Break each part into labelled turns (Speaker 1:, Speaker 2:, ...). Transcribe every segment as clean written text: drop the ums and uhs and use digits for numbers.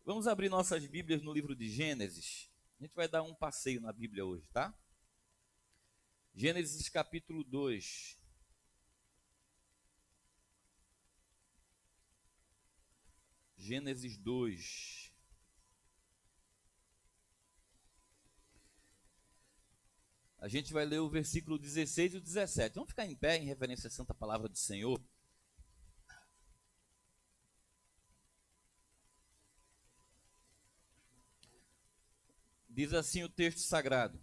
Speaker 1: Vamos abrir nossas Bíblias no livro de Gênesis. A gente vai dar um passeio na Bíblia hoje, tá? Gênesis capítulo 2. Gênesis 2. A gente vai ler o versículo 16 e o 17. Vamos ficar em pé em referência à santa palavra do Senhor. Diz assim o texto sagrado: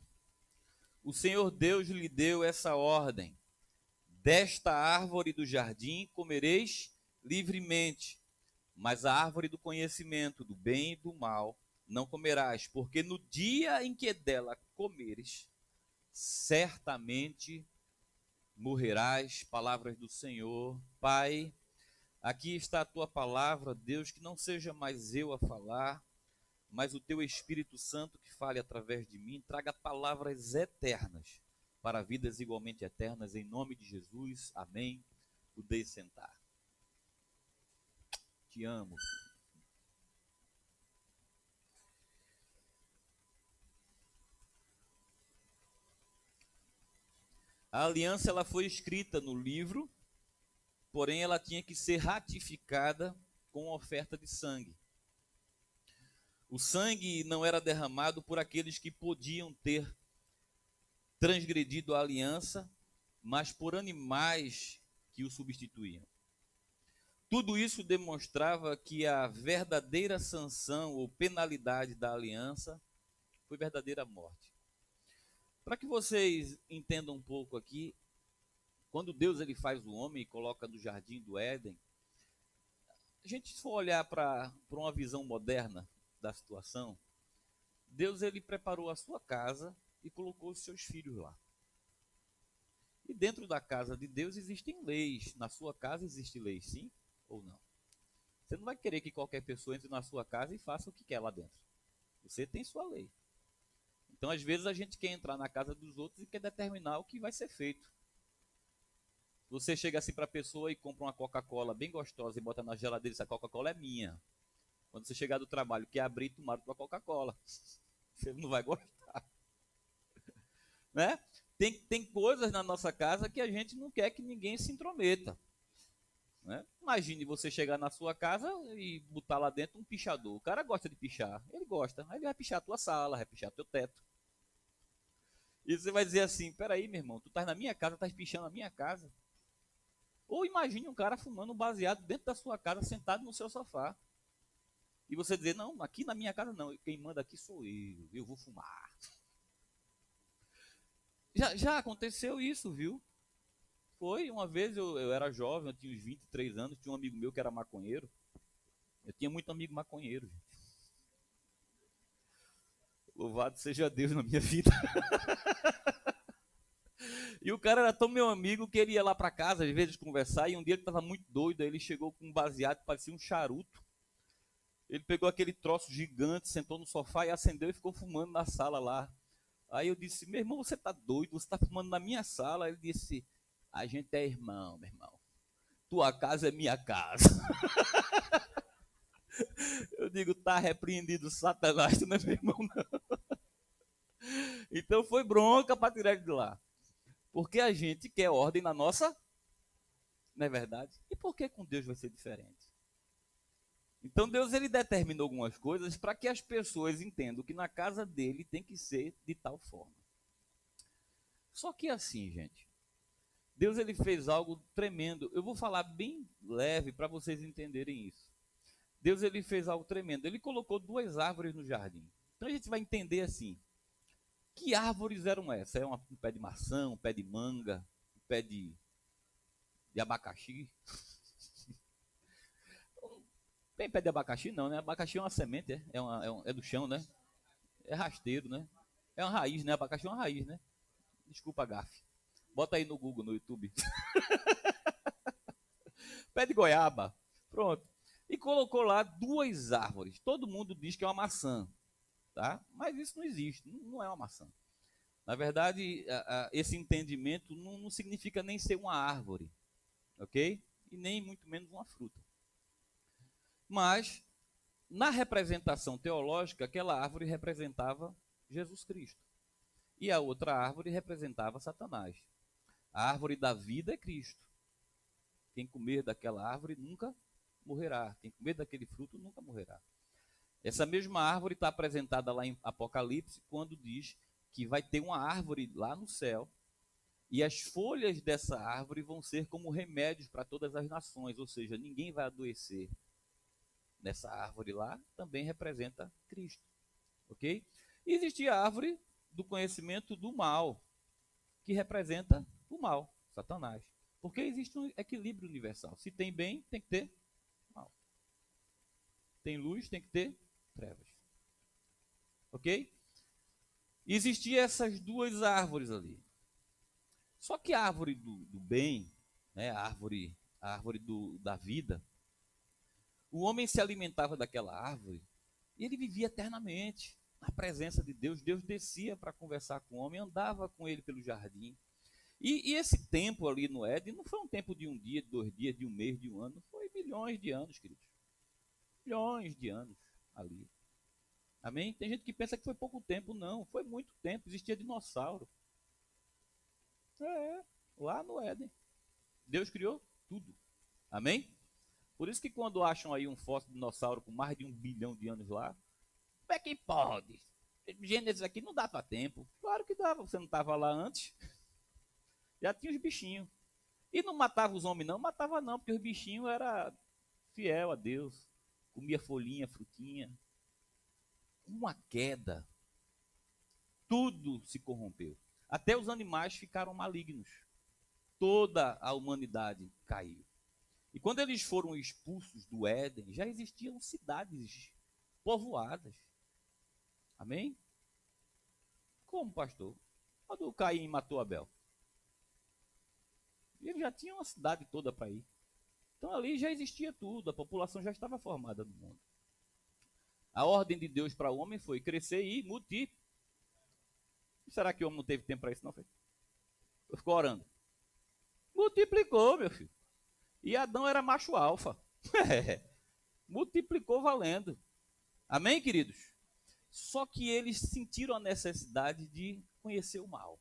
Speaker 1: O Senhor Deus lhe deu essa ordem: desta árvore do jardim comereis livremente, mas a árvore do conhecimento do bem e do mal não comerás, porque no dia em que dela comeres, certamente morrerás. Palavras do Senhor. Pai, aqui está a tua palavra, Deus, que não seja mais eu a falar, mas o teu Espírito Santo que fale através de mim, traga palavras eternas para vidas igualmente eternas, em nome de Jesus, amém. Podeis sentar. Te amo. A aliança ela foi escrita no livro, porém ela tinha que ser ratificada com oferta de sangue. O sangue não era derramado por aqueles que podiam ter transgredido a aliança, mas por animais que o substituíam. Tudo isso demonstrava que a verdadeira sanção ou penalidade da aliança foi verdadeira morte. Para que vocês entendam um pouco aqui, quando Deus ele faz o homem e coloca no jardim do Éden, a gente for olhar para uma visão moderna da situação, Deus ele preparou a sua casa e colocou os seus filhos lá. E dentro da casa de Deus existem leis. Na sua casa existe lei, sim ou não? Você não vai querer que qualquer pessoa entre na sua casa e faça o que quer lá dentro. Você tem sua lei. Então, às vezes, a gente quer entrar na casa dos outros e quer determinar o que vai ser feito. Você chega assim para a pessoa e compra uma Coca-Cola bem gostosa e bota na geladeira e diz: a Coca-Cola é minha. Quando você chegar do trabalho, quer abrir e tomar tua Coca-Cola. Você não vai gostar. Né? Tem coisas na nossa casa que a gente não quer que ninguém se intrometa. Né? Imagine você chegar na sua casa e botar lá dentro um pichador. O cara gosta de pichar, ele gosta. Aí ele vai pichar a tua sala, vai pichar teu teto. E você vai dizer assim: peraí, meu irmão, tu estás na minha casa, estás pichando a minha casa. Ou imagine um cara fumando um baseado dentro da sua casa, sentado no seu sofá. E você dizer: não, aqui na minha casa não, quem manda aqui sou eu vou fumar. Já aconteceu isso, viu? Foi uma vez, eu era jovem, eu tinha uns 23 anos, tinha um amigo meu que era maconheiro. Eu tinha muito amigo maconheiro, gente. Louvado seja Deus na minha vida. E o cara era tão meu amigo que ele ia lá pra casa, às vezes, conversar, e um dia ele tava muito doido, aí ele chegou com um baseado que parecia um charuto. Ele pegou aquele troço gigante, sentou no sofá e acendeu e ficou fumando na sala lá. Aí eu disse: meu irmão, você tá doido? Você tá fumando na minha sala? Ele disse: a gente é irmão, meu irmão. Tua casa é minha casa. Eu digo: tá repreendido, Satanás, tu não é meu irmão, não. Então foi bronca para tirar ele de lá. Porque a gente quer ordem na nossa, não é verdade? E por que com Deus vai ser diferente? Então Deus ele determinou algumas coisas para que as pessoas entendam que na casa dele tem que ser de tal forma. Só que assim, gente, Deus ele fez algo tremendo. Eu vou falar bem leve para vocês entenderem isso. Deus ele fez algo tremendo. Ele colocou duas árvores no jardim. Então a gente vai entender assim: que árvores eram essas? É um pé de maçã, um pé de manga, um pé de abacaxi? Tem pé de abacaxi não, né? Abacaxi é uma semente, é do chão, né? É rasteiro, né? É uma raiz, né? Abacaxi é uma raiz, né? Desculpa, gafe. Bota aí no Google, no YouTube. Pé de goiaba. Pronto. E colocou lá duas árvores. Todo mundo diz que é uma maçã, tá? Mas isso não existe, não é uma maçã. Na verdade, esse entendimento não significa nem ser uma árvore, ok? E nem muito menos uma fruta. Mas Na representação teológica, aquela árvore representava Jesus Cristo. E a outra árvore representava Satanás. A árvore da vida é Cristo. Quem comer daquela árvore nunca morrerá. Quem comer daquele fruto nunca morrerá. Essa mesma árvore está apresentada lá em Apocalipse, quando diz que vai ter uma árvore lá no céu, e as folhas dessa árvore vão ser como remédios para todas as nações, ou seja, ninguém vai adoecer. Nessa árvore lá também representa Cristo, ok? E existia a árvore do conhecimento do mal, que representa o mal, Satanás. Porque existe um equilíbrio universal. Se tem bem, tem que ter mal. Tem luz, tem que ter trevas. Ok? Existiam essas duas árvores ali. Só que a árvore do bem, né, a árvore da vida, o homem se alimentava daquela árvore e ele vivia eternamente na presença de Deus. Deus descia para conversar com o homem, andava com ele pelo jardim. E esse tempo ali no Éden não foi um tempo de um dia, de 2 dias, de um mês, de um ano. Foi milhões de anos, queridos. Milhões de anos ali. Amém? Tem gente que pensa que foi pouco tempo. Não, foi muito tempo. Existia dinossauro. Lá no Éden. Deus criou tudo. Amém? Por isso que quando acham aí um fóssil de dinossauro com mais de 1 bilhão de anos lá, como é que pode? Gênesis aqui não dava tempo. Claro que dava, você não estava lá antes. Já tinha os bichinhos. E não matava os homens não, matava não, porque os bichinhos eram fiel a Deus. Comia folhinha, frutinha. Com a queda, tudo se corrompeu. Até os animais ficaram malignos. Toda a humanidade caiu. E quando eles foram expulsos do Éden, já existiam cidades povoadas. Amém? Como, pastor? Quando Caim matou Abel? Ele já tinha uma cidade toda para ir. Então ali já existia tudo, a população já estava formada no mundo. A ordem de Deus para o homem foi crescer e multiplicar. Será que o homem não teve tempo para isso, não? Ficou orando. Multiplicou, meu filho. E Adão era macho alfa. Multiplicou valendo. Amém, queridos? Só que eles sentiram a necessidade de conhecer o mal.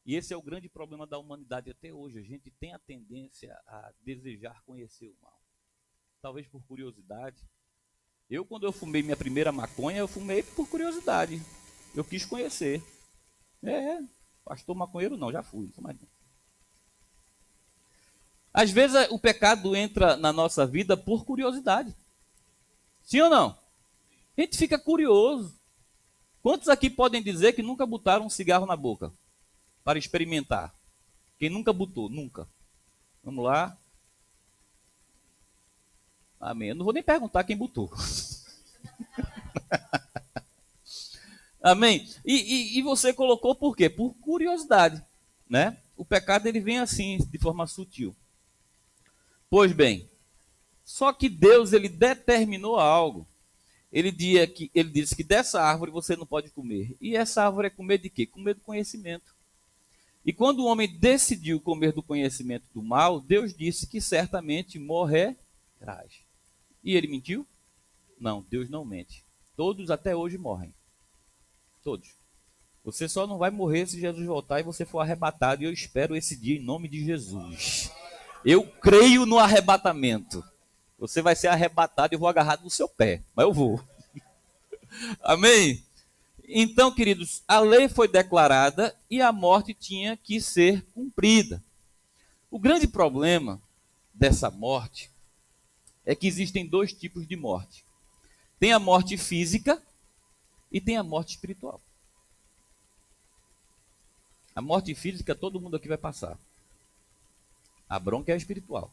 Speaker 1: E esse é o grande problema da humanidade até hoje. A gente tem a tendência a desejar conhecer o mal. Talvez por curiosidade. Quando eu fumei minha primeira maconha, eu fumei por curiosidade. Eu quis conhecer. Pastor maconheiro não, já fui. Não sou mais não. Às vezes o pecado entra na nossa vida por curiosidade. Sim ou não? A gente fica curioso. Quantos aqui podem dizer que nunca botaram um cigarro na boca para experimentar? Quem nunca botou? Nunca. Vamos lá. Amém. Eu não vou nem perguntar quem botou. Amém? E você colocou por quê? Por curiosidade, né? O pecado ele vem assim, de forma sutil. Pois bem, só que Deus ele determinou algo. Ele disse que dessa árvore você não pode comer. E essa árvore é comer de quê? Comer do conhecimento. E quando o homem decidiu comer do conhecimento do mal, Deus disse que certamente morrerás. E ele mentiu? Não, Deus não mente. Todos até hoje morrem. Todos. Você só não vai morrer se Jesus voltar e você for arrebatado. E eu espero esse dia em nome de Jesus. Eu creio no arrebatamento. Você vai ser arrebatado e eu vou agarrado no seu pé. Mas eu vou. Amém? Então, queridos, a lei foi declarada e a morte tinha que ser cumprida. O grande problema dessa morte é que existem 2 tipos de morte. Tem a morte física e tem a morte espiritual. A morte física todo mundo aqui vai passar. A bronca é a espiritual.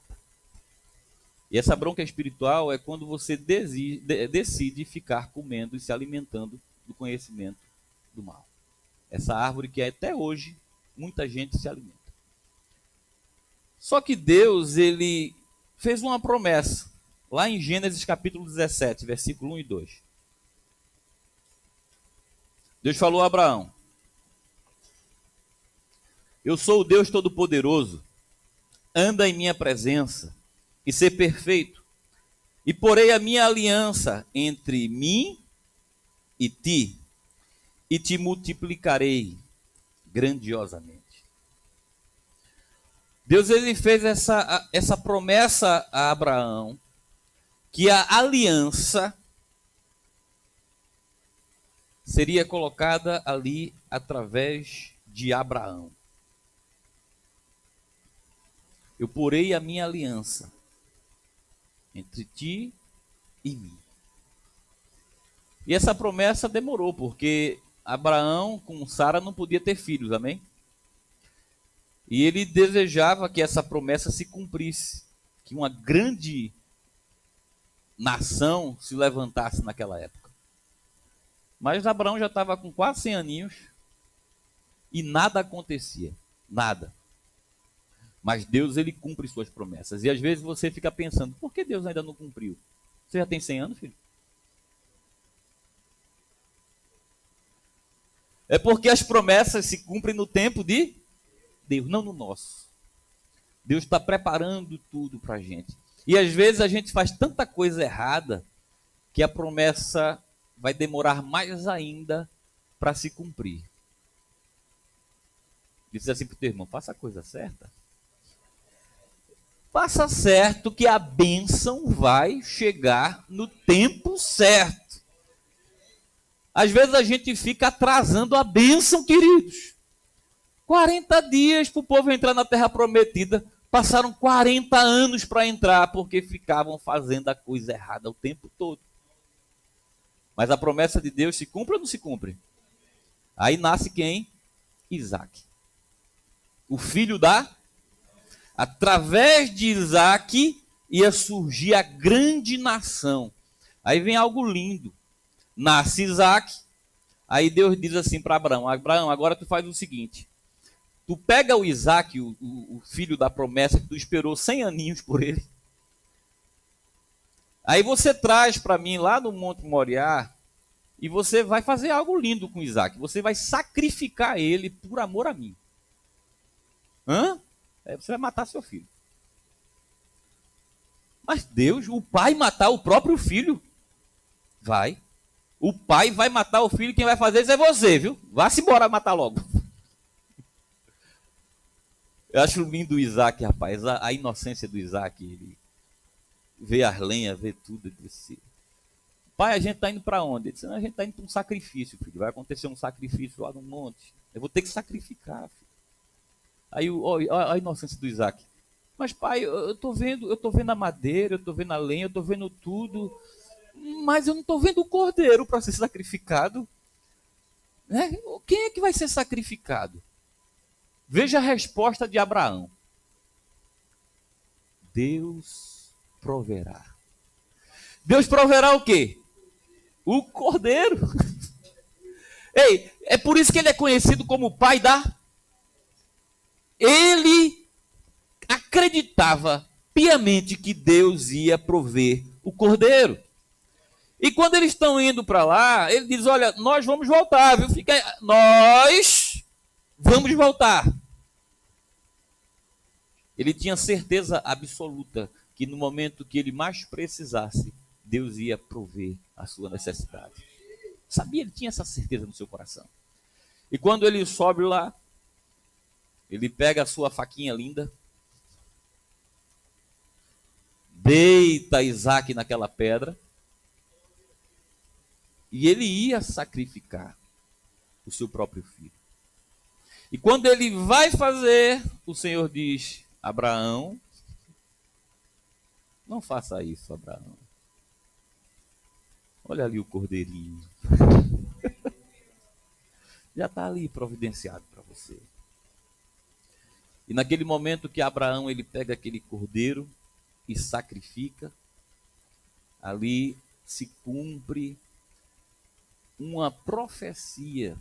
Speaker 1: E essa bronca espiritual é quando você decide ficar comendo e se alimentando do conhecimento do mal. Essa árvore que até hoje muita gente se alimenta. Só que Deus, ele fez uma promessa, lá em Gênesis capítulo 17, versículo 1 e 2. Deus falou a Abraão: eu sou o Deus Todo-Poderoso, anda em minha presença e ser perfeito, E porei a minha aliança entre mim e ti, e te multiplicarei grandiosamente. Deus ele fez essa promessa a Abraão, que a aliança seria colocada ali através de Abraão. Eu porei a minha aliança entre ti e mim. E essa promessa demorou, porque Abraão com Sara não podia ter filhos, amém? E ele desejava que essa promessa se cumprisse, que uma grande nação se levantasse naquela época. Mas Abraão já estava com quase 100 aninhos e nada acontecia, nada. Mas Deus, ele cumpre suas promessas. E às vezes você fica pensando, por que Deus ainda não cumpriu? Você já tem 100 anos, filho? É porque as promessas se cumprem no tempo de Deus, não no nosso. Deus está preparando tudo para a gente. E às vezes a gente faz tanta coisa errada que a promessa vai demorar mais ainda para se cumprir. Diz assim para o teu irmão, faça a coisa certa. Faça certo que a bênção vai chegar no tempo certo. Às vezes a gente fica atrasando a bênção, queridos. 40 dias para o povo entrar na terra prometida. Passaram 40 anos para entrar, porque ficavam fazendo a coisa errada o tempo todo. Mas a promessa de Deus se cumpre ou não se cumpre? Aí nasce quem? Isaac. O filho da... Através de Isaac ia surgir a grande nação. Aí vem algo lindo. Nasce Isaac, aí Deus diz assim para Abraão, Abraão, agora tu faz o seguinte, tu pega o Isaac, o filho da promessa, que tu esperou 100 aninhos por ele, aí você traz para mim lá no Monte Moriá, e você vai fazer algo lindo com Isaac, você vai sacrificar ele por amor a mim. Você vai matar seu filho. Mas Deus, o pai matar o próprio filho? Vai. O pai vai matar o filho, quem vai fazer isso é você, viu? Vá-se embora matar logo. Eu acho lindo o Isaac, rapaz, a inocência do Isaac. Ele vê as lenhas, vê tudo. Ele disse, pai, a gente está indo para onde? Ele disse, a gente está indo para um sacrifício, filho. Vai acontecer um sacrifício lá no monte. Eu vou ter que sacrificar, filho. Aí a inocência do Isaac. Mas pai, eu tô vendo a madeira, eu tô vendo a lenha, eu tô vendo tudo, mas eu não tô vendo o cordeiro para ser sacrificado. Né? Quem é que vai ser sacrificado? Veja a resposta de Abraão. Deus proverá. Deus proverá o quê? O cordeiro. Ei, é por isso que ele é conhecido como o pai da... Ele acreditava piamente que Deus ia prover o cordeiro. E quando eles estão indo para lá, ele diz, olha, nós vamos voltar, viu? Nós vamos voltar. Ele tinha certeza absoluta que no momento que ele mais precisasse, Deus ia prover a sua necessidade. Sabia? Ele tinha essa certeza no seu coração. E quando ele sobe lá, ele pega a sua faquinha linda, deita Isaac naquela pedra, e ele ia sacrificar o seu próprio filho. E quando ele vai fazer, o Senhor diz, Abraão, não faça isso, Abraão. Olha ali o cordeirinho. Já está ali providenciado para você. E naquele momento que Abraão ele pega aquele cordeiro e sacrifica, ali se cumpre uma profecia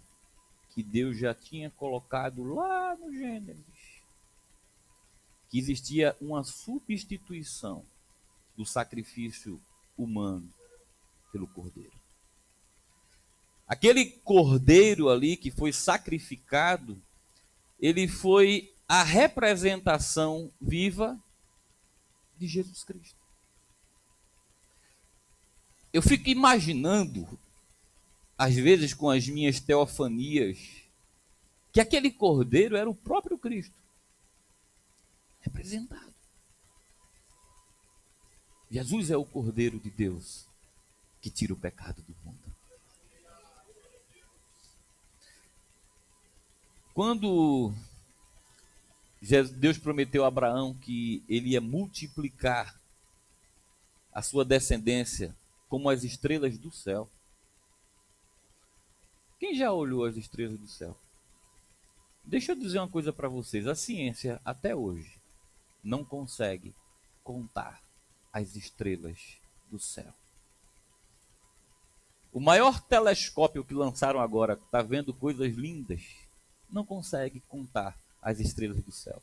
Speaker 1: que Deus já tinha colocado lá no Gênesis, que existia uma substituição do sacrifício humano pelo cordeiro. Aquele cordeiro ali que foi sacrificado, ele foi a representação viva de Jesus Cristo. Eu fico imaginando, às vezes com as minhas teofanias, que aquele cordeiro era o próprio Cristo, representado. Jesus é o Cordeiro de Deus que tira o pecado do mundo. Quando Deus prometeu a Abraão que ele ia multiplicar a sua descendência como as estrelas do céu. Quem já olhou as estrelas do céu? Deixa eu dizer uma coisa para vocês. A ciência, até hoje, não consegue contar as estrelas do céu. O maior telescópio que lançaram agora, que está vendo coisas lindas, não consegue contar as estrelas do céu.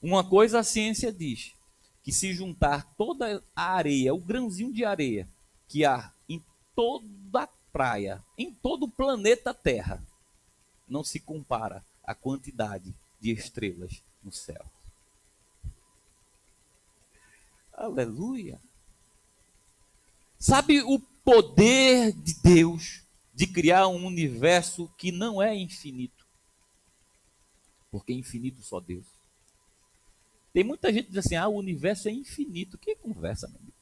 Speaker 1: Uma coisa a ciência diz, que se juntar toda a areia, o grãozinho de areia que há em toda a praia, em todo o planeta Terra, não se compara à quantidade de estrelas no céu. Aleluia! Sabe o poder de Deus de criar um universo que não é infinito? Porque é infinito só Deus. Tem muita gente que diz assim, o universo é infinito. Que conversa, meu amigo?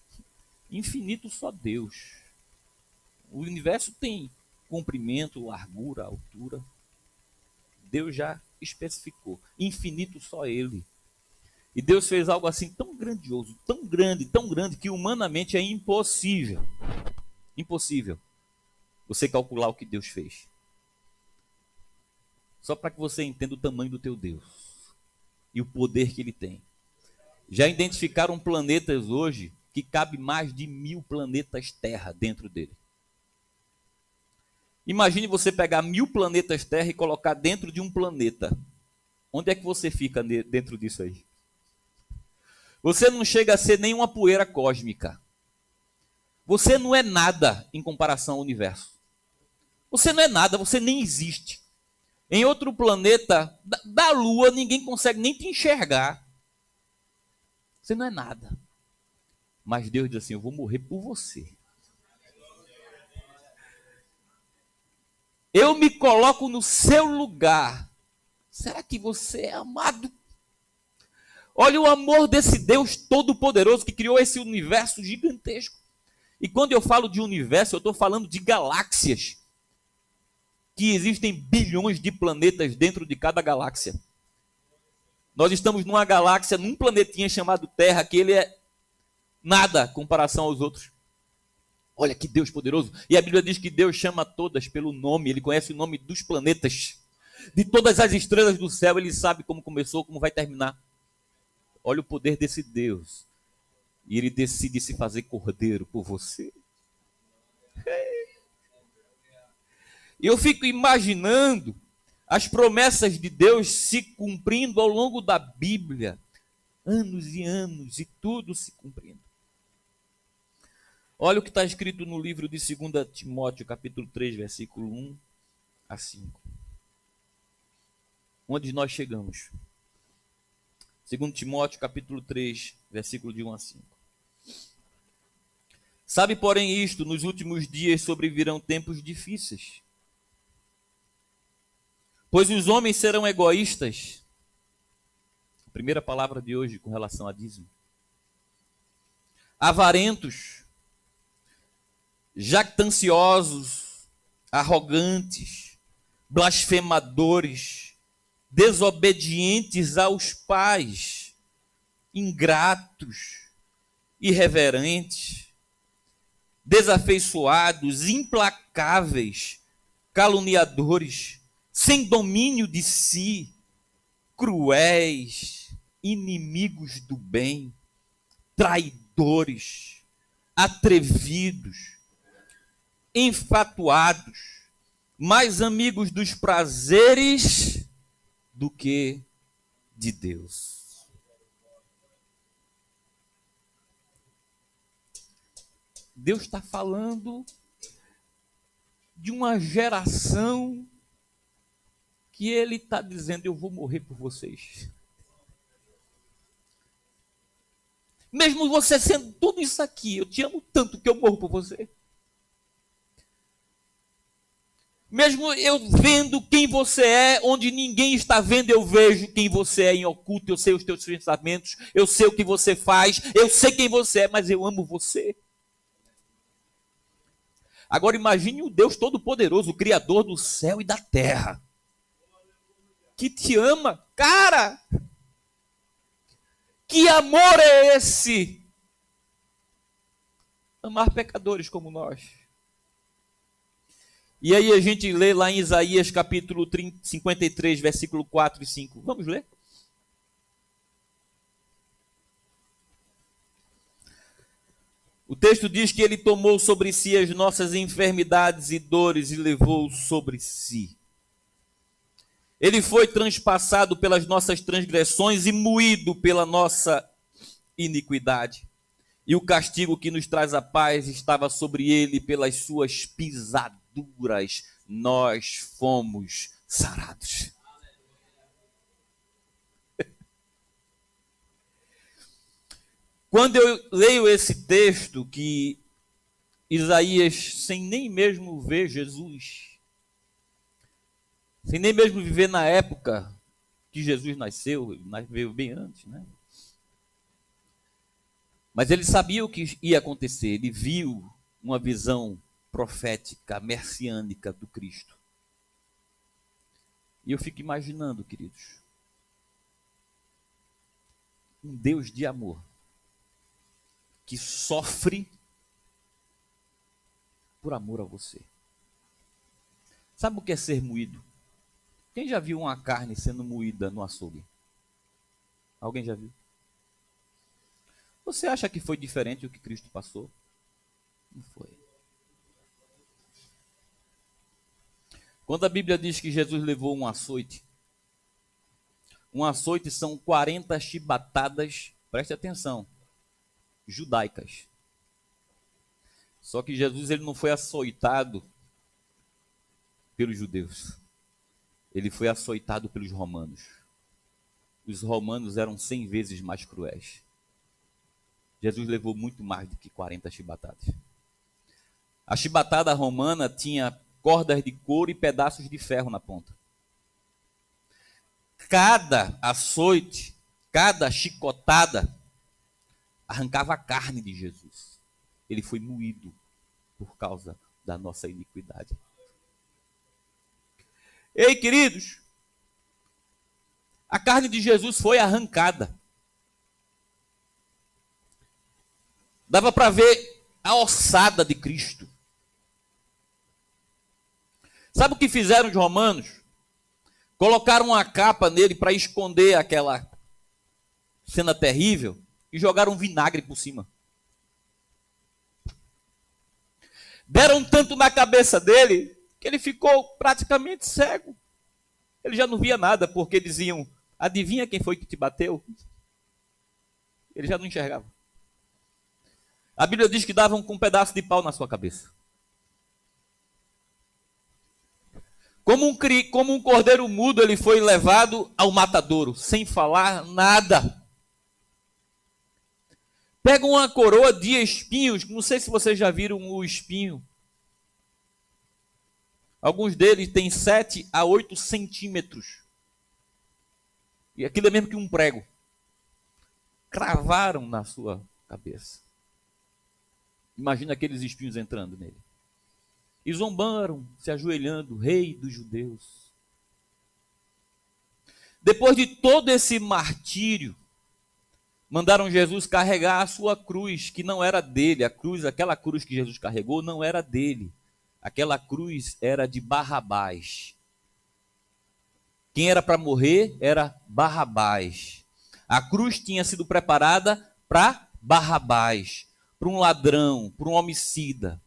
Speaker 1: Infinito só Deus. O universo tem comprimento, largura, altura. Deus já especificou. Infinito só Ele. E Deus fez algo assim tão grandioso, tão grande, que humanamente é impossível. Impossível você calcular o que Deus fez. Só para que você entenda o tamanho do teu Deus e o poder que Ele tem. Já identificaram planetas hoje que cabe mais de 1000 planetas Terra dentro dele. Imagine você pegar 1000 planetas Terra e colocar dentro de um planeta. Onde é que você fica dentro disso aí? Você não chega a ser nenhuma poeira cósmica. Você não é nada em comparação ao universo. Você não é nada, você nem existe. Em outro planeta, da Lua, ninguém consegue nem te enxergar. Você não é nada. Mas Deus diz assim, eu vou morrer por você. Eu me coloco no seu lugar. Será que você é amado? Olha o amor desse Deus todo-poderoso que criou esse universo gigantesco. E quando eu falo de universo, eu estou falando de galáxias. Que existem bilhões de planetas dentro de cada galáxia. Nós estamos numa galáxia, num planetinha chamado Terra, que ele é nada em comparação aos outros. Olha que Deus poderoso. E a Bíblia diz que Deus chama todas pelo nome. Ele conhece o nome dos planetas. De todas as estrelas do céu, ele sabe como começou, como vai terminar. Olha o poder desse Deus. E ele decide se fazer cordeiro por você. E eu fico imaginando as promessas de Deus se cumprindo ao longo da Bíblia. Anos e anos, e tudo se cumprindo. Olha o que está escrito no livro de 2 Timóteo, capítulo 3, versículo 1 a 5. Onde nós chegamos? 2 Timóteo, capítulo 3, versículo de 1 a 5. Sabe, porém, isto, nos últimos dias sobrevirão tempos difíceis. Pois os homens serão egoístas. A primeira palavra de hoje com relação a dízimo. Avarentos, jactanciosos, arrogantes, blasfemadores, desobedientes aos pais, ingratos, irreverentes, desafeiçoados, implacáveis, caluniadores, sem domínio de si, cruéis, inimigos do bem, traidores, atrevidos, enfatuados, mais amigos dos prazeres do que de Deus. Deus está falando de uma geração que Ele está dizendo, eu vou morrer por vocês. Mesmo você sendo tudo isso aqui, eu te amo tanto que eu morro por você. Mesmo eu vendo quem você é, onde ninguém está vendo, eu vejo quem você é em oculto, eu sei os teus pensamentos, eu sei o que você faz, eu sei quem você é, mas eu amo você. Agora imagine o Deus Todo-Poderoso, o Criador do céu e da terra, que te ama. Cara, que amor é esse? Amar pecadores como nós. E aí a gente lê lá em Isaías capítulo 53, versículo 4 e 5. Vamos ler? O texto diz que ele tomou sobre si as nossas enfermidades e dores e levou sobre si. Ele foi transpassado pelas nossas transgressões e moído pela nossa iniquidade. E o castigo que nos traz a paz estava sobre ele, pelas suas pisaduras nós fomos sarados. Quando eu leio esse texto, que Isaías, sem nem mesmo ver Jesus, sem nem mesmo viver na época que Jesus nasceu, veio bem antes, né? Mas ele sabia o que ia acontecer, ele viu uma visão profética, messiânica do Cristo. E eu fico imaginando, queridos, um Deus de amor, que sofre por amor a você. Sabe o que é ser moído? Quem já viu uma carne sendo moída no açougue? Alguém já viu? Você acha que foi diferente do que Cristo passou? Não foi. Quando a Bíblia diz que Jesus levou um açoite são 40 chibatadas, preste atenção, judaicas. Só que Jesus, ele não foi açoitado pelos judeus. Ele foi açoitado pelos romanos. Os romanos eram 100 vezes mais cruéis. Jesus levou muito mais do que 40 chibatadas. A chibatada romana tinha cordas de couro e pedaços de ferro na ponta. Cada açoite, cada chicotada, arrancava a carne de Jesus. Ele foi moído por causa da nossa iniquidade. Ei, queridos, a carne de Jesus foi arrancada. Dava para ver a ossada de Cristo. Sabe o que fizeram os romanos? Colocaram uma capa nele para esconder aquela cena terrível e jogaram vinagre por cima. Deram tanto na cabeça dele que ele ficou praticamente cego. Ele já não via nada, porque diziam: adivinha quem foi que te bateu? Ele já não enxergava. A Bíblia diz que davam com um pedaço de pau na sua cabeça. Como um cordeiro mudo, ele foi levado ao matadouro, sem falar nada. Pega uma coroa de espinhos, não sei se vocês já viram o espinho. Alguns deles têm 7 a 8 centímetros. E aquilo é mesmo que um prego. Cravaram na sua cabeça. Imagina aqueles espinhos entrando nele. E zombaram, se ajoelhando, rei dos judeus. Depois de todo esse martírio, mandaram Jesus carregar a sua cruz, que não era dele. Aquela cruz que Jesus carregou não era dele. Aquela cruz era de Barrabás. Quem era para morrer era Barrabás. A cruz tinha sido preparada para Barrabás, para um ladrão, para um homicida.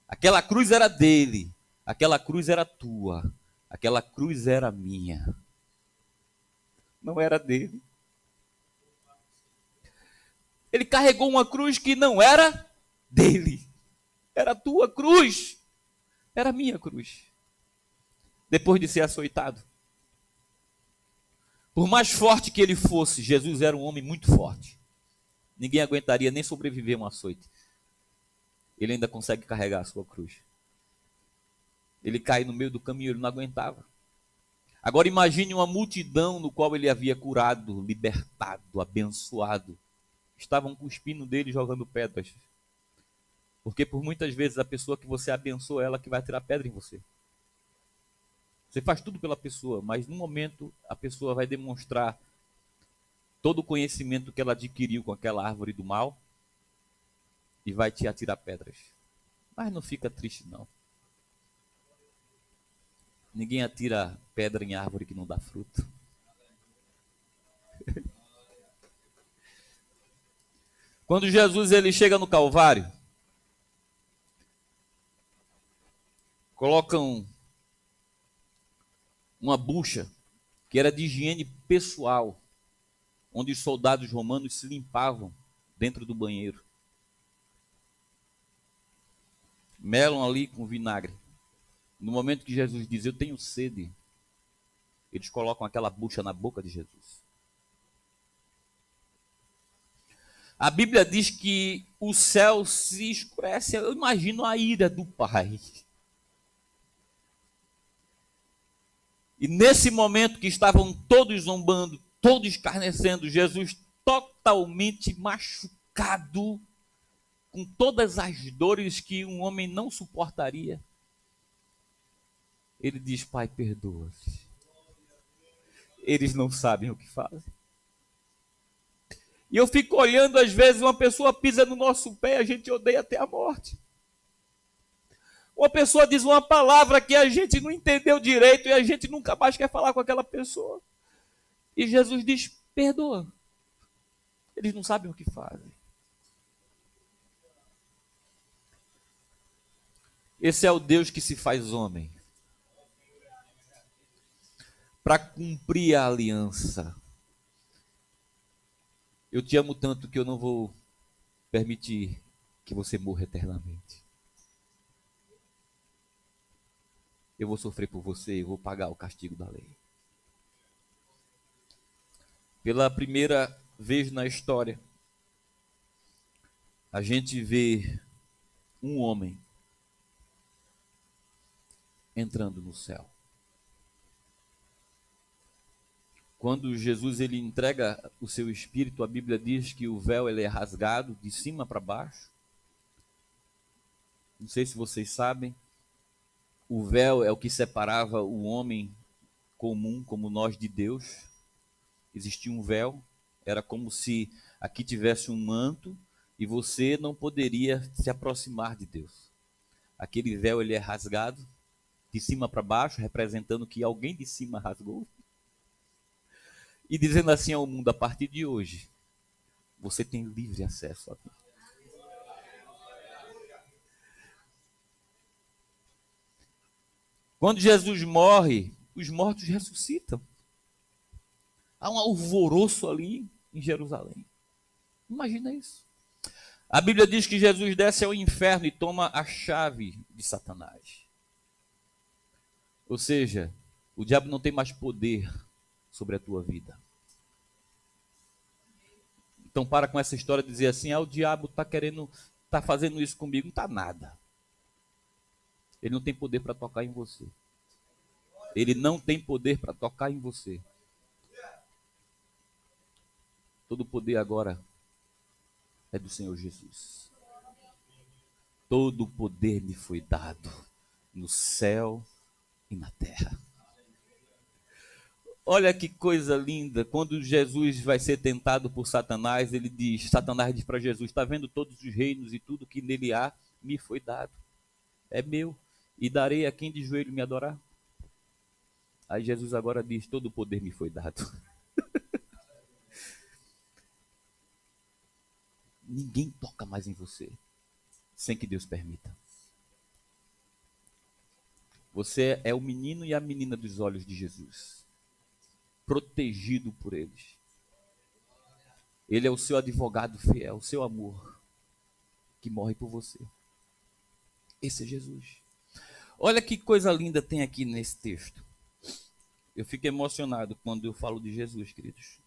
Speaker 1: Aquela cruz era dele, aquela cruz era tua, aquela cruz era minha. Não era dele. Ele carregou uma cruz que não era dele. Era a tua cruz. Era a minha cruz. Depois de ser açoitado. Por mais forte que ele fosse, Jesus era um homem muito forte. Ninguém aguentaria nem sobreviver a um açoite. Ele ainda consegue carregar a sua cruz. Ele cai no meio do caminho, ele não aguentava. Agora imagine uma multidão no qual ele havia curado, libertado, abençoado. Estavam cuspindo dele, jogando pedras. Porque por muitas vezes a pessoa que você abençoa, ela que vai tirar pedra em você. Você faz tudo pela pessoa, mas no momento a pessoa vai demonstrar todo o conhecimento que ela adquiriu com aquela árvore do mal e vai te atirar pedras. Mas não fica triste não. Ninguém atira pedra em árvore que não dá fruto. Quando Jesus ele chega no Calvário, colocam uma bucha que era de higiene pessoal, onde os soldados romanos se limpavam dentro do banheiro. Melam ali com vinagre. No momento que Jesus diz, eu tenho sede, eles colocam aquela bucha na boca de Jesus. A Bíblia diz que o céu se escurece. Eu imagino a ira do Pai. E nesse momento que estavam todos zombando, todos escarnecendo, Jesus totalmente machucado, com todas as dores que um homem não suportaria, ele diz, Pai, perdoa-os. Eles não sabem o que fazem. E eu fico olhando, às vezes, uma pessoa pisa no nosso pé, a gente odeia até a morte. Uma pessoa diz uma palavra que a gente não entendeu direito e a gente nunca mais quer falar com aquela pessoa. E Jesus diz, perdoa. Eles não sabem o que fazem. Esse é o Deus que se faz homem. Para cumprir a aliança. Eu te amo tanto que eu não vou permitir que você morra eternamente. Eu vou sofrer por você e vou pagar o castigo da lei. Pela primeira vez na história, a gente vê um homem entrando no céu. Quando Jesus ele entrega o seu espírito, a Bíblia diz que o véu ele é rasgado de cima para baixo. Não sei se vocês sabem, o véu é o que separava o homem comum, como nós, de Deus. Existia um véu, era como se aqui tivesse um manto e você não poderia se aproximar de Deus. Aquele véu ele é rasgado de cima para baixo, representando que alguém de cima rasgou. E dizendo assim ao mundo, a partir de hoje, você tem livre acesso a mim. Quando Jesus morre, os mortos ressuscitam. Há um alvoroço ali em Jerusalém. Imagina isso. A Bíblia diz que Jesus desce ao inferno e toma a chave de Satanás. Ou seja, o diabo não tem mais poder sobre a tua vida. Então para com essa história de dizer assim, o diabo está fazendo isso comigo. Não está nada. Ele não tem poder para tocar em você. Ele não tem poder para tocar em você. Todo o poder agora é do Senhor Jesus. Todo o poder me foi dado no céu e na terra. Olha que coisa linda, quando Jesus vai ser tentado por Satanás, Satanás diz para Jesus, está vendo todos os reinos e tudo que nele há, me foi dado, é meu, e darei a quem de joelho me adorar. Aí Jesus agora diz, todo o poder me foi dado. Ninguém toca mais em você, sem que Deus permita. Você é o menino e a menina dos olhos de Jesus, protegido por eles. Ele é o seu advogado fiel, o seu amor, que morre por você. Esse é Jesus. Olha que coisa linda tem aqui nesse texto. Eu fico emocionado quando eu falo de Jesus, queridos.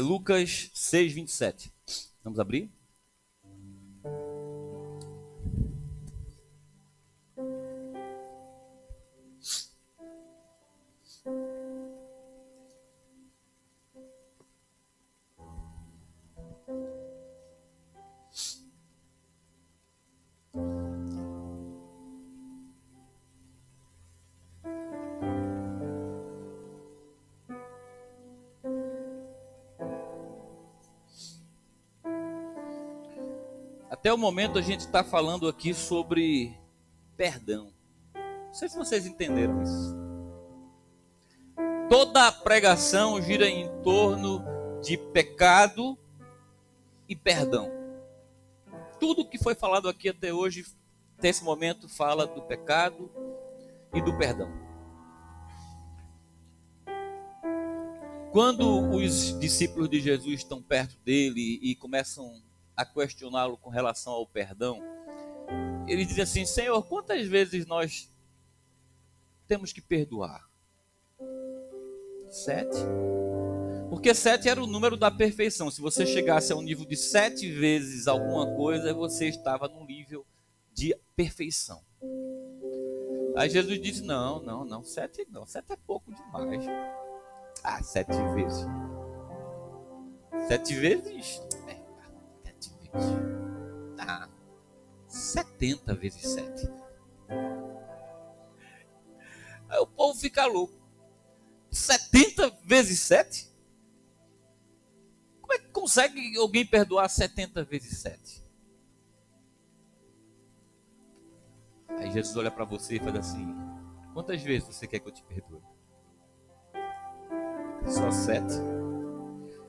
Speaker 1: Lucas 6, 27. Vamos abrir? Até o momento a gente está falando aqui sobre perdão. Não sei se vocês entenderam isso. Toda a pregação gira em torno de pecado e perdão. Tudo que foi falado aqui até hoje, até esse momento, fala do pecado e do perdão. Quando os discípulos de Jesus estão perto dele e começam a questioná-lo com relação ao perdão, ele diz assim: Senhor, quantas vezes nós temos que perdoar? 7. Porque 7 era o número da perfeição. Se você chegasse ao nível de 7 vezes alguma coisa, você estava no nível de perfeição. Aí Jesus disse: não, 7 não, 7 é pouco demais. 7 vezes. 7 vezes? 7 vezes. 70 vezes 7. Aí o povo fica louco. 70 vezes 7? Como é que consegue alguém perdoar 70 vezes 7? Aí Jesus olha para você e faz assim: quantas vezes você quer que eu te perdoe? Só 7?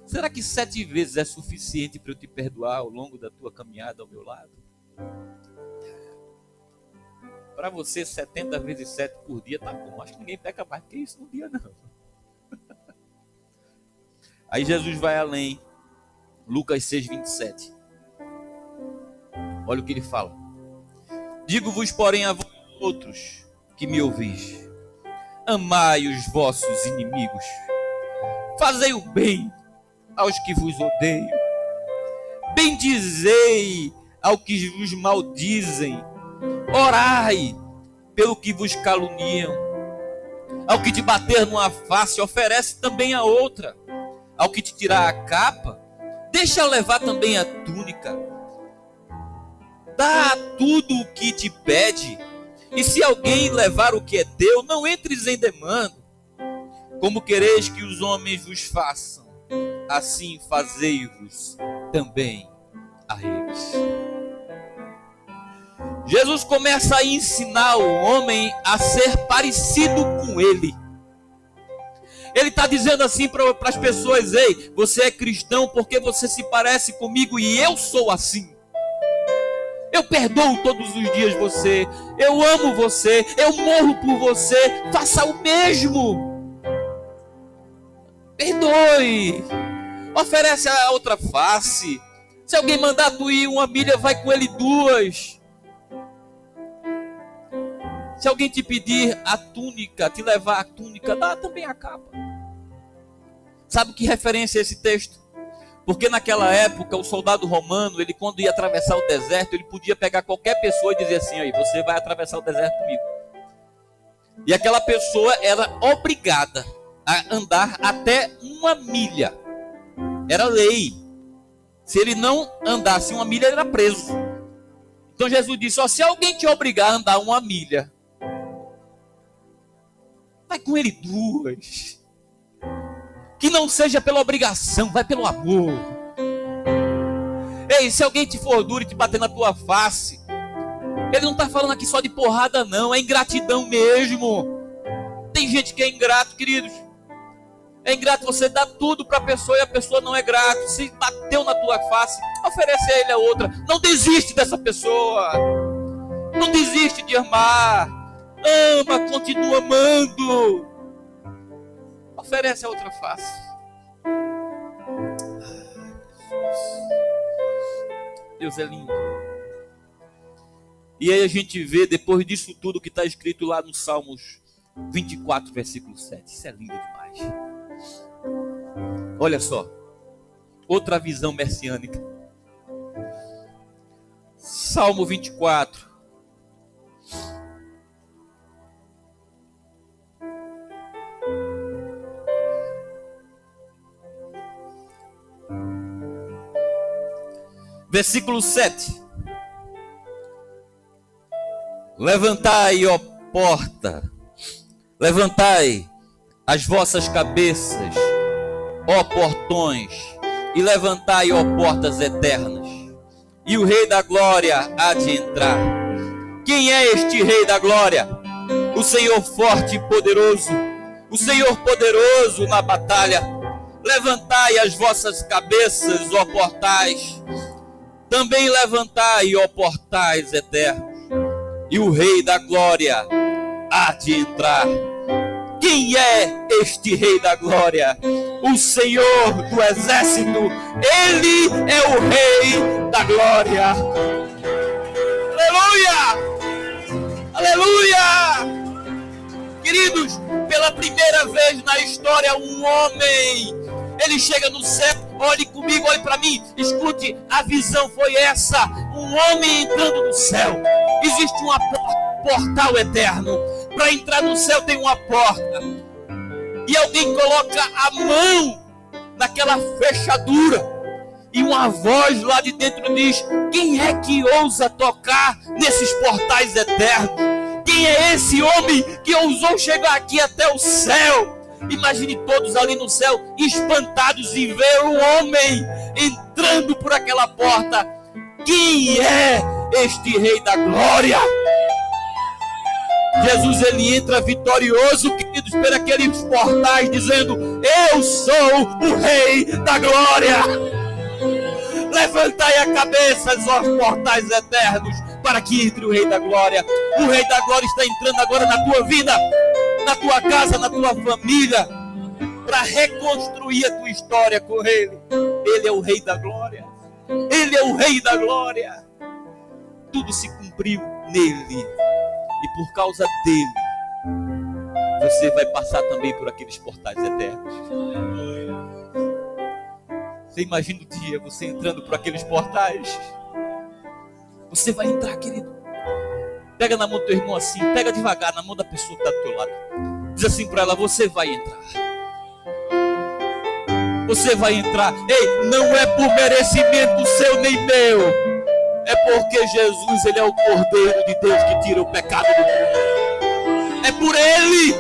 Speaker 1: Será que 7 vezes é suficiente para eu te perdoar ao longo da tua caminhada ao meu lado? Para você, 70 vezes 7 por dia tá bom. Acho que ninguém peca mais que isso no dia, não. Aí Jesus vai além. Lucas 6, 27. Olha o que ele fala: digo-vos, porém, a vós outros que me ouvis, amai os vossos inimigos, fazei o bem aos que vos odeiam, bendizei ao que vos maldizem, orai pelo que vos caluniam. Ao que te bater numa face, oferece também a outra. Ao que te tirar a capa, deixa levar também a túnica. Dá tudo o que te pede, e se alguém levar o que é teu, não entres em demanda. Como quereis que os homens vos façam, assim fazei-vos também a eles. Jesus começa a ensinar o homem a ser parecido com ele. Ele está dizendo assim para as pessoas: ei, você é cristão porque você se parece comigo e eu sou assim. Eu perdoo todos os dias você, eu amo você, eu morro por você, faça o mesmo. Perdoe, oferece a outra face. Se alguém mandar tu ir 1 milha, vai com ele 2. Se alguém te pedir a túnica, te levar a túnica, dá também a capa. Sabe que referência é esse texto? Porque naquela época, o soldado romano, ele quando ia atravessar o deserto, ele podia pegar qualquer pessoa e dizer assim: aí, você vai atravessar o deserto comigo. E aquela pessoa era obrigada a andar até 1 milha. Era lei. Se ele não andasse 1 milha, ele era preso. Então Jesus disse: ó, se alguém te obrigar a andar 1 milha, vai com ele 2. Que não seja pela obrigação, vai pelo amor. Ei, se alguém te for duro e te bater na tua face, ele não está falando aqui só de porrada não, é ingratidão mesmo. Tem gente que é ingrato, queridos. É ingrato, você dá tudo para a pessoa e a pessoa não é grata. Se bateu na tua face, oferece a ele a outra. Não desiste dessa pessoa. Não desiste de amar. Ama, continua amando. Oferece a outra face. Deus é lindo. E aí a gente vê, depois disso tudo que está escrito lá no Salmos 24, versículo 7. Isso é lindo demais. Olha só, outra visão messiânica. Salmo 24. Versículo 7. Levantai, ó porta, levantai as vossas cabeças, ó portões, e levantai, ó portas eternas, e o Rei da Glória há de entrar. Quem é este Rei da Glória? O Senhor forte e poderoso, o Senhor poderoso na batalha. Levantai as vossas cabeças, ó portais, também levantai, ó portais eternos, e o Rei da Glória há de entrar. Quem é este Rei da Glória? O Senhor do Exército. Ele é o Rei da Glória. Aleluia! Aleluia! Queridos, pela primeira vez na história, um homem, ele chega no céu. Olhe comigo, olhe para mim, escute, a visão foi essa: um homem entrando no céu. Existe um portal eterno. Para entrar no céu tem uma porta, e alguém coloca a mão naquela fechadura, e uma voz lá de dentro diz: quem é que ousa tocar nesses portais eternos? Quem é esse homem que ousou chegar aqui até o céu? Imagine todos ali no céu, espantados em ver um homem entrando por aquela porta. Quem é este Rei da Glória? Jesus, ele entra vitorioso, queridos, por aqueles portais, dizendo: eu sou o Rei da Glória. Levantai a cabeça, os portais eternos, para que entre o Rei da Glória. O Rei da Glória está entrando agora na tua vida, na tua casa, na tua família, para reconstruir a tua história com Ele. Ele é o Rei da Glória. Ele é o Rei da Glória. Tudo se cumpriu nele. E por causa dele, você vai passar também por aqueles portais eternos. Você imagina o dia, você entrando por aqueles portais. Você vai entrar, querido. Pega na mão do teu irmão assim, pega devagar na mão da pessoa que está do teu lado. Diz assim para ela: você vai entrar. Você vai entrar. Ei, não é por merecimento seu nem meu. É porque Jesus, ele é o Cordeiro de Deus que tira o pecado do mundo. É por Ele,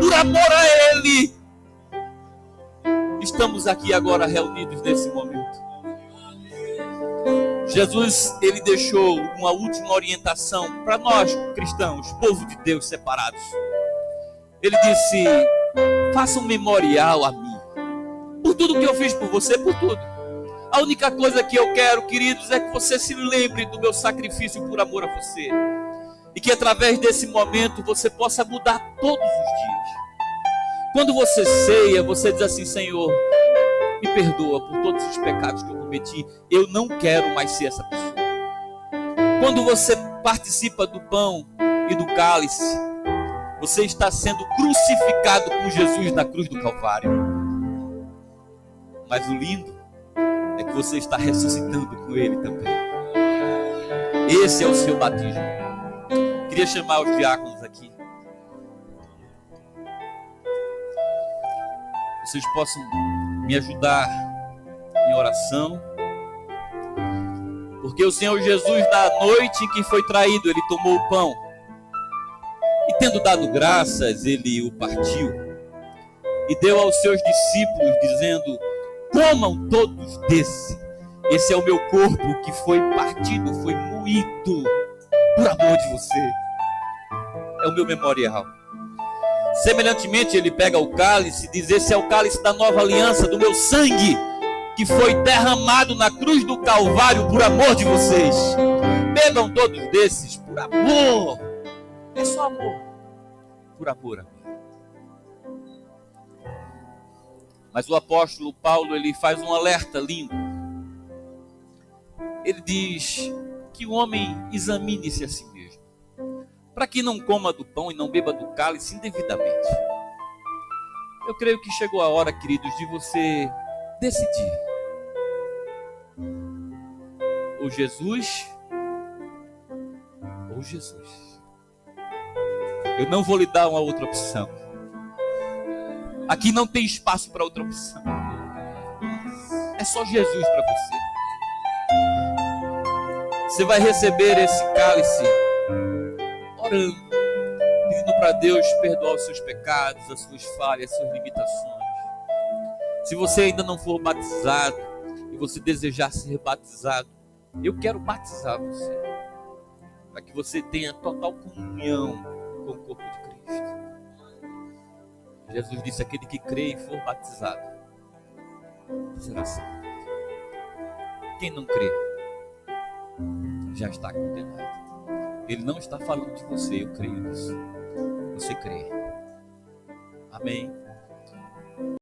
Speaker 1: por amor a Ele. Estamos aqui agora reunidos nesse momento. Jesus, ele deixou uma última orientação para nós cristãos, povo de Deus separados. Ele disse: faça um memorial a mim, por tudo que eu fiz por você, por tudo. A única coisa que eu quero, queridos, é que você se lembre do meu sacrifício por amor a você. E que através desse momento você possa mudar todos os dias. Quando você ceia, você diz assim: Senhor, me perdoa por todos os pecados que eu cometi. Eu não quero mais ser essa pessoa. Quando você participa do pão e do cálice, você está sendo crucificado com Jesus na cruz do Calvário. Mas o lindo é que você está ressuscitando com Ele também. Esse é o seu batismo. Queria chamar os diáconos aqui. Vocês possam me ajudar em oração. Porque o Senhor Jesus, na noite em que foi traído, Ele tomou o pão. E tendo dado graças, Ele o partiu. E deu aos seus discípulos, dizendo: comam todos desse. Esse é o meu corpo que foi partido, foi moído por amor de você. É o meu memorial. Semelhantemente, ele pega o cálice e diz: esse é o cálice da nova aliança, do meu sangue, que foi derramado na cruz do Calvário por amor de vocês. Bebam todos desses por amor. É só amor. Por amor. Mas o apóstolo Paulo, ele faz um alerta lindo. Ele diz que o homem examine-se a si mesmo, para que não coma do pão e não beba do cálice indevidamente. Eu creio que chegou a hora, queridos, de você decidir. Ou Jesus, ou Jesus. Eu não vou lhe dar uma outra opção. Aqui não tem espaço para outra opção. É só Jesus para você. Você vai receber esse cálice orando, pedindo para Deus perdoar os seus pecados, as suas falhas, as suas limitações. Se você ainda não for batizado e você desejar ser batizado, eu quero batizar você, para que você tenha total comunhão com o corpo de Cristo. Jesus disse: aquele que crê e for batizado será salvo. Quem não crê já está condenado. Ele não está falando de você, eu creio nisso. Você crê. Amém.